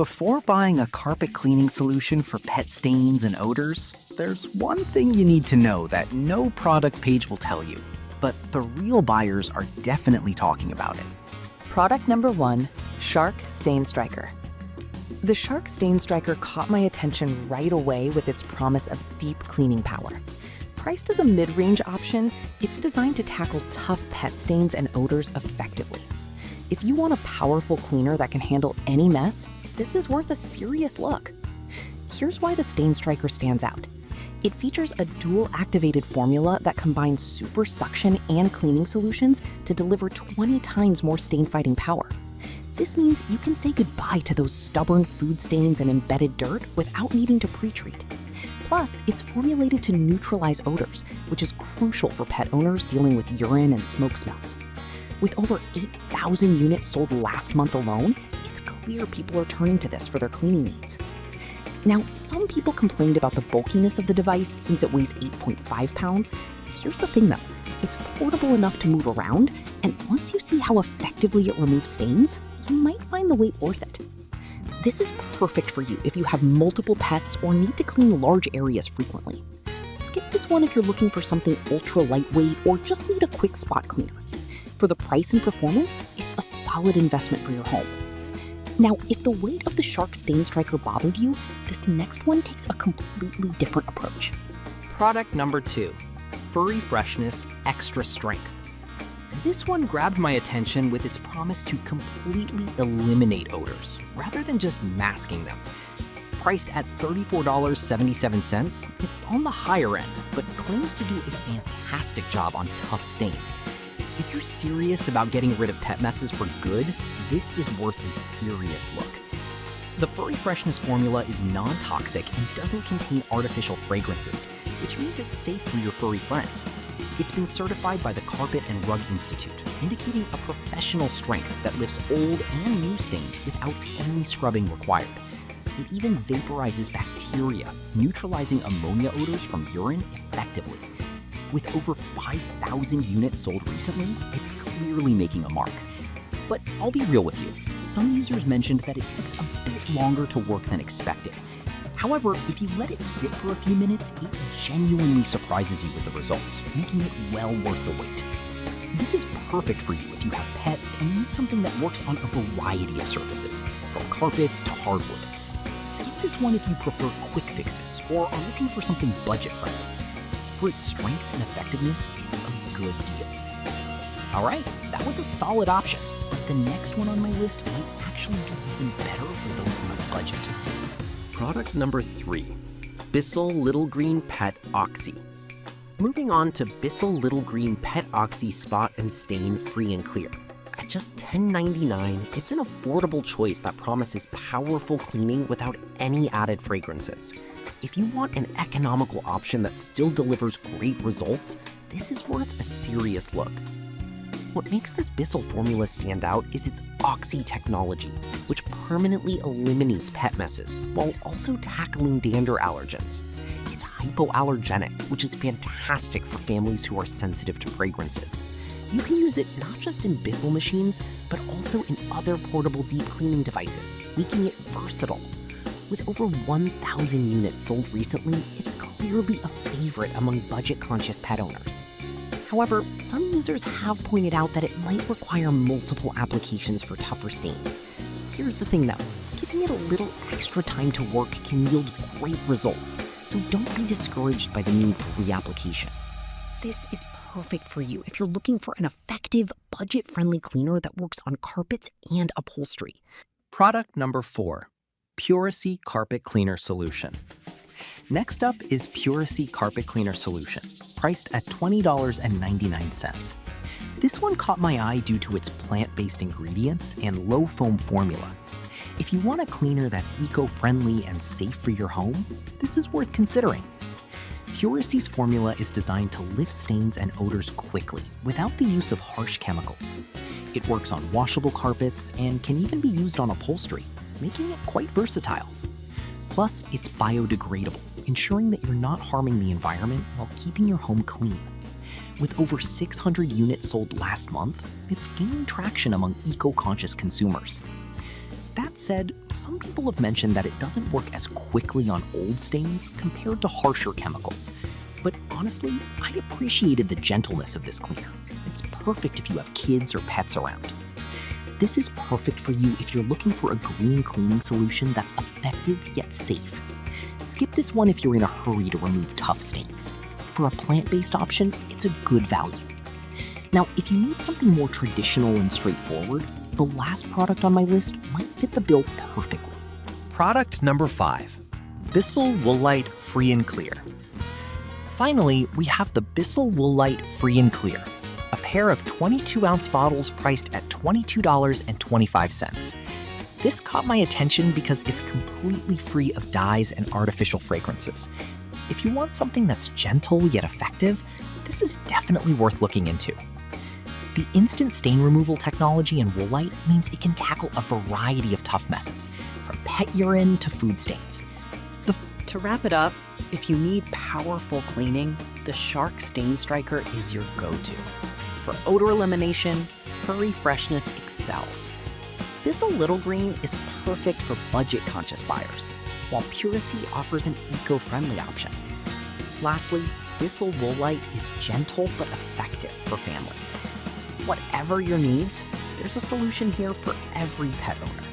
Before buying a carpet cleaning solution for pet stains and odors, there's one thing you need to know that no product page will tell you, but the real buyers are definitely talking about it. Product number 1, Shark Stain Striker. The Shark Stain Striker caught my attention right away with its promise of deep cleaning power. Priced as a mid-range option, it's designed to tackle tough pet stains and odors effectively. If you want a powerful cleaner that can handle any mess, this is worth a serious look. Here's why the Stain Striker stands out. It features a dual-activated formula that combines super suction and cleaning solutions to deliver 20 times more stain-fighting power. This means you can say goodbye to those stubborn food stains and embedded dirt without needing to pre-treat. Plus, it's formulated to neutralize odors, which is crucial for pet owners dealing with urine and smoke smells. With over 8,000 units sold last month alone, it's clear people are turning to this for their cleaning needs. Now, some people complained about the bulkiness of the device since it weighs 8.5 pounds. Here's the thing though, it's portable enough to move around, and once you see how effectively it removes stains, you might find the weight worth it. This is perfect for you if you have multiple pets or need to clean large areas frequently. Skip this one if you're looking for something ultra lightweight or just need a quick spot cleaner. For the price and performance, it's a solid investment for your home. Now, if the weight of the Shark Stain Striker bothered you, this next one takes a completely different approach. Product number 2, Furry Freshness Extra Strength. This one grabbed my attention with its promise to completely eliminate odors, rather than just masking them. Priced at $34.77, it's on the higher end, but claims to do a fantastic job on tough stains. If you're serious about getting rid of pet messes for good, this is worth a serious look. The Furry Freshness formula is non-toxic and doesn't contain artificial fragrances, which means it's safe for your furry friends. It's been certified by the Carpet and Rug Institute, indicating a professional strength that lifts old and new stains without any scrubbing required. It even vaporizes bacteria, neutralizing ammonia odors from urine effectively. With over 5,000 units sold recently, it's clearly making a mark. But I'll be real with you, some users mentioned that it takes a bit longer to work than expected. However, if you let it sit for a few minutes, it genuinely surprises you with the results, making it well worth the wait. This is perfect for you if you have pets and need something that works on a variety of surfaces, from carpets to hardwood. Skip this one if you prefer quick fixes or are looking for something budget-friendly. For its strength and effectiveness, it's a good deal. All right, that was a solid option, but the next one on my list might actually do even better for those on a budget. Product number 3, Bissell Little Green Pet Oxy. Moving on to Bissell Little Green Pet Oxy Spot and Stain Free and Clear. At just $10.99, it's an affordable choice that promises powerful cleaning without any added fragrances. If you want an economical option that still delivers great results, this is worth a serious look. What makes this Bissell formula stand out is its Oxy technology, which permanently eliminates pet messes while also tackling dander allergens. It's hypoallergenic, which is fantastic for families who are sensitive to fragrances. You can use it not just in Bissell machines, but also in other portable deep cleaning devices, making it versatile. With over 1,000 units sold recently, it's clearly a favorite among budget-conscious pet owners. However, some users have pointed out that it might require multiple applications for tougher stains. Here's the thing though, giving it a little extra time to work can yield great results, so don't be discouraged by the need for reapplication. This is perfect for you if you're looking for an effective, budget-friendly cleaner that works on carpets and upholstery. Product number 4, Puracy Carpet Cleaner Solution. Next up is Puracy Carpet Cleaner Solution, priced at $20.99. This one caught my eye due to its plant-based ingredients and low foam formula. If you want a cleaner that's eco-friendly and safe for your home, this is worth considering. Puracy's formula is designed to lift stains and odors quickly without the use of harsh chemicals. It works on washable carpets and can even be used on upholstery, making it quite versatile. Plus, it's biodegradable, ensuring that you're not harming the environment while keeping your home clean. With over 600 units sold last month, it's gaining traction among eco-conscious consumers. That said, some people have mentioned that it doesn't work as quickly on old stains compared to harsher chemicals. But honestly, I appreciated the gentleness of this cleaner. It's perfect if you have kids or pets around. This is perfect for you if you're looking for a green cleaning solution that's effective yet safe. Skip this one if you're in a hurry to remove tough stains. For a plant-based option, it's a good value. Now, if you need something more traditional and straightforward, the last product on my list might fit the bill perfectly. Product number 5, Bissell Woolite Free and Clear. Finally, we have the Bissell Woolite Free and Clear, a pair of 22-ounce bottles priced at $22.25. This caught my attention because it's completely free of dyes and artificial fragrances. If you want something that's gentle yet effective, this is definitely worth looking into. The instant stain removal technology in Woolite means it can tackle a variety of tough messes, from pet urine to food stains. To wrap it up, if you need powerful cleaning, the Shark Stain Striker is your go-to. For odor elimination, furry freshness excels. Bissell Little Green is perfect for budget-conscious buyers, while Puracy offers an eco-friendly option. Lastly, Bissell Woolite is gentle but effective for families. Whatever your needs, there's a solution here for every pet owner.